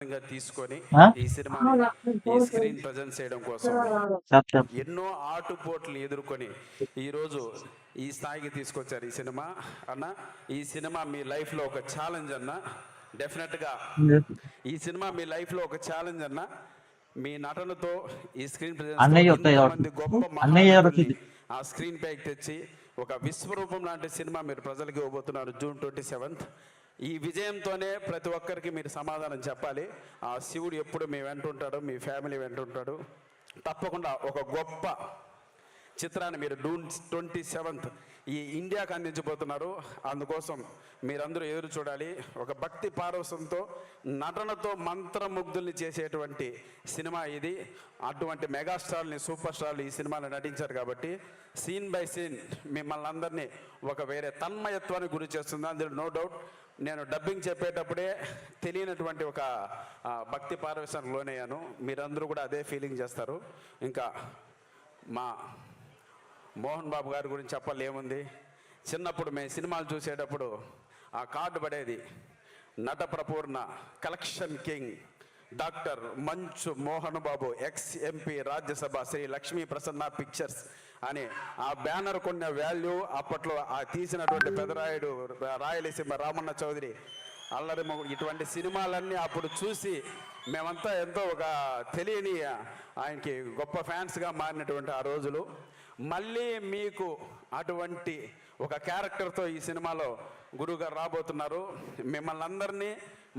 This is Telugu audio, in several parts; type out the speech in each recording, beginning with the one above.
తీసుకొని ఈ సినిమాని ఈ స్క్రీన్ ప్రజెంట్ చేయడం కోసం ఎన్నో ఆటుపోట్లు ఎదుర్కొని ఈరోజు ఈ స్థాయికి తీసుకొచ్చారు ఈ సినిమా. అన్న, ఈ సినిమా మీ లైఫ్లో ఒక ఛాలెంజ్ అన్న. డెఫినెట్గా ఈ సినిమా మీ లైఫ్లో ఒక ఛాలెంజ్ అన్న. మీ నటనతో ఈ స్క్రీన్ ప్రజెంట్ గొప్ప మహానటుల్ని ఆ స్క్రీన్ పైకి తెచ్చి ఒక విశ్వరూపం లాంటి సినిమా మీరు ప్రజలకు ఇవ్వబోతున్నారు June 27th. ఈ విజయంతోనే ప్రతి ఒక్కరికి మీరు సమాధానం చెప్పాలి. ఆ శివుడు ఎప్పుడు మీ వెంట ఉంటాడు, మీ ఫ్యామిలీ వెంట ఉంటాడు. తప్పకుండా ఒక గొప్ప చిత్రాన్ని మీరు June 27th ఈ ఇండియాకి అందించబోతున్నారు. అందుకోసం మీరందరూ ఎదురు చూడాలి. ఒక భక్తి పారవశంతో నటనతో మంత్రముగ్ధుల్ని చేసేటువంటి సినిమా ఇది. అటువంటి మెగాస్టార్ని, సూపర్ స్టార్లు ఈ సినిమాలో నటించారు కాబట్టి సీన్ బై సీన్ మిమ్మల్ని అందరినీ ఒక వేరే తన్మయత్వానికి గురి చేస్తుంది. అందులో నో డౌట్. నేను డబ్బింగ్ చెప్పేటప్పుడే తెలియనటువంటి ఒక భక్తి పారవశానికి లోనయ్యాను. మీరందరూ కూడా అదే ఫీలింగ్ చేస్తారు. ఇంకా మా మోహన్ బాబు గారి గురించి చెప్పాలి ఏముంది. చిన్నప్పుడు మేము సినిమాలు చూసేటప్పుడు ఆ కార్డు పడేది, నట ప్రపూర్ణ కలెక్షన్ కింగ్ డాక్టర్ మంచు Mohan Babu ex MP Rajya Sabha Shri Lakshmi Prasanna pictures అని ఆ బ్యానర్ కొన్న వాల్యూ అప్పట్లో ఆ తీసినటువంటి పెదరాయుడు, రాయలసీమ రామన్న చౌదరి, అల్లరి ఇటువంటి సినిమాలన్నీ అప్పుడు చూసి మేమంతా ఎంతో ఒక తెలియని ఆయనకి గొప్ప ఫ్యాన్స్గా మారినటువంటి ఆ రోజులు. మళ్ళీ మీకు అటువంటి ఒక క్యారెక్టర్తో ఈ సినిమాలో గురువుగారు రాబోతున్నారు. మిమ్మల్ని అందరినీ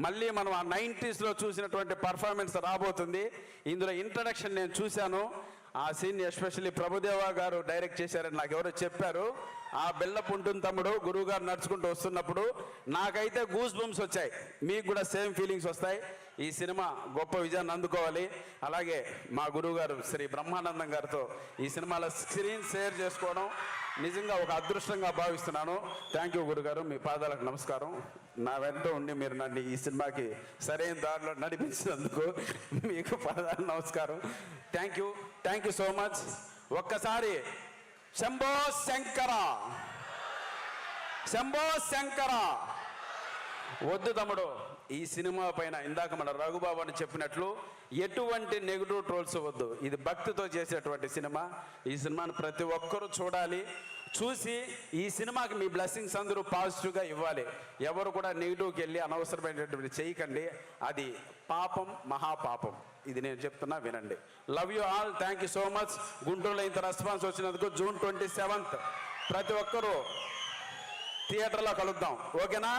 మళ్ళీ మనం ఆ 90sలో చూసినటువంటి పర్ఫార్మెన్స్ రాబోతుంది. ఇందులో ఇంట్రడక్షన్ నేను చూశాను. ఆ సీన్ ఎస్పెషల్లీ ప్రభుదేవా గారు డైరెక్ట్ చేశారని నాకు ఎవరో చెప్పారు. ఆ బిల్డప్ ఉంటుంది తమ్ముడు, గురువు గారు నడుచుకుంటూ వస్తున్నప్పుడు నాకైతే గూస్ బంప్స్ వచ్చాయి. మీకు కూడా సేమ్ ఫీలింగ్స్ వస్తాయి. ఈ సినిమా గొప్ప విజయాన్ని అందుకోవాలి. అలాగే మా గురువు గారు శ్రీ బ్రహ్మానందం గారితో ఈ సినిమాలో స్క్రీన్ షేర్ చేసుకోవడం నిజంగా ఒక అదృష్టంగా భావిస్తున్నాను. థ్యాంక్ యూ గురుగారు, మీ పాదాలకు నమస్కారం. నా వెంట ఉండి మీరు నన్ను ఈ సినిమాకి సరైన దారిలో నడిపించినందుకు మీకు పాదాలకు నమస్కారం. Thank you so much. ఒక్కసారి శంభో శంకర, శంభో శంకర. వద్దు తమ్ముడు, ఈ సినిమా పైన ఇందాక మన రఘుబాబు అని చెప్పినట్లు ఎటువంటి నెగిటివ్ ట్రోల్స్ వద్దు. ఇది భక్తితో చేసేటువంటి సినిమా. ఈ సినిమాని ప్రతి ఒక్కరూ చూడాలి. చూసి ఈ సినిమాకి మీ బ్లెస్సింగ్స్ అందరూ పాజిటివ్గా ఇవ్వాలి. ఎవరు కూడా నెగిటివ్కి వెళ్ళి అనవసరమైనటువంటి చేయకండి. అది పాపం, మహాపాపం. ఇది నేను చెప్తున్నా, వినండి. Love you all. Thank you so much. గుంటూరులో ఇంత రెస్పాన్స్ వచ్చినందుకు June 27th ప్రతి ఒక్కరూ థియేటర్లో కలుద్దాం. ఓకేనా?